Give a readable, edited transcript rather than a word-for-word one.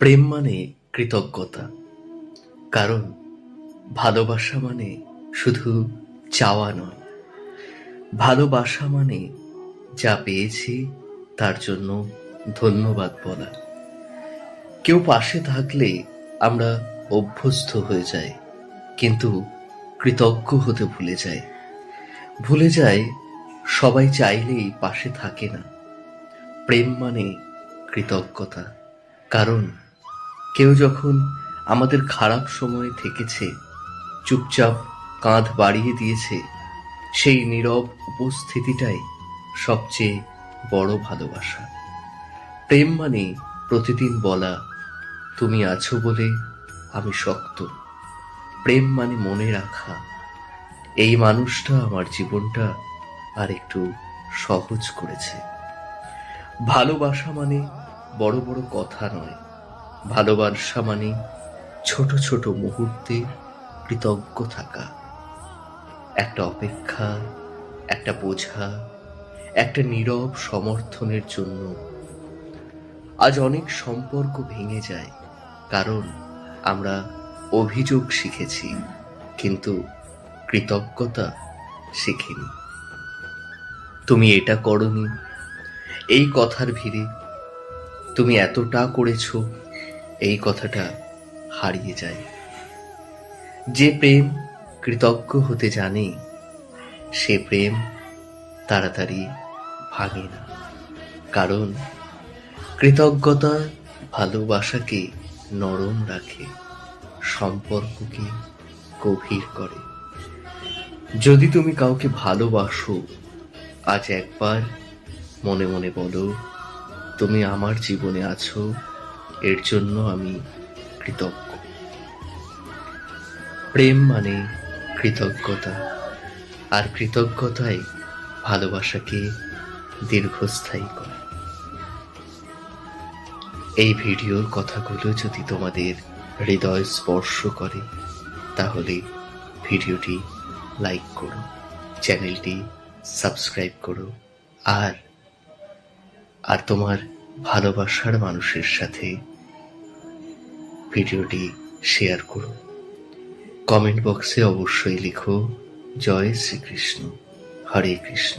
প্রেম মানে কৃতজ্ঞতা। কারণ ভালোবাসা মানে শুধু চাওয়া নয়, ভালোবাসা মানে যা পেয়েছি তার জন্য ধন্যবাদ বলা। কেউ পাশে থাকলে আমরা অভ্যস্ত হয়ে যাই, কিন্তু কৃতজ্ঞ হতে ভুলে যাই সবাই চাইলেই পাশে থাকে না। প্রেম মানে কৃতজ্ঞতা। কারণ কেউ যখন আমাদের খারাপ সময়ে থেকেছে, চুপচাপ কাঁধ বাড়িয়ে দিয়েছে, সেই নীরব উপস্থিতিটাই সবচেয়ে বড় ভালোবাসা। প্রেম মানে প্রতিদিন বলা, তুমি আছো বলে আমি শক্ত। প্রেম মানে মনে রাখা, এই মানুষটা আমার জীবনটা আর একটু সহজ করেছে। ভালোবাসা মানে বড় বড় কথা নয়, ভালোবাসা মানে ছোট ছোট মুহূর্তে কৃতজ্ঞ থাকা। একটা অপেক্ষা, একটা বোঝা, একটা নীরব সমর্থনের জন্য। আজ অনেক সম্পর্ক ভেঙে যায়, কারণ আমরা অভিযোগ শিখেছি, কিন্তু কৃতজ্ঞতা শিখিনি। তুমি এটা করনি, এই কথার ভিড়ে তুমি এতটা করেছো, এই কথাটা হারিয়ে যায়। যে প্রেম কৃতজ্ঞ হতে জানে, সে প্রেম তাড়াতাড়ি ভাঙে না। কারণ কৃতজ্ঞতা ভালোবাসাকে নরম রাখে, সম্পর্ককে গভীর করে। যদি তুমি কাউকে ভালোবাসো, আজ একবার মনে মনে বলো, তুমি আমার জীবনে আছো, এর জন্য আমি কৃতজ্ঞ। প্রেম মানে কৃতজ্ঞতা, আর কৃতজ্ঞতাই ভালোবাসাকে দীর্ঘস্থায়ী করে। এই ভিডিওর কথাগুলো যদি তোমাদের হৃদয় স্পর্শ করে, তাহলে ভিডিওটি লাইক করো, চ্যানেলটি সাবস্ক্রাইব করো, আর আর তোমার ভালোবাসার মানুষের সাথে ভিডিওটি শেয়ার করো। কমেন্ট বক্সে অবশ্যই লিখো, জয় শ্রীকৃষ্ণ, হরে কৃষ্ণ।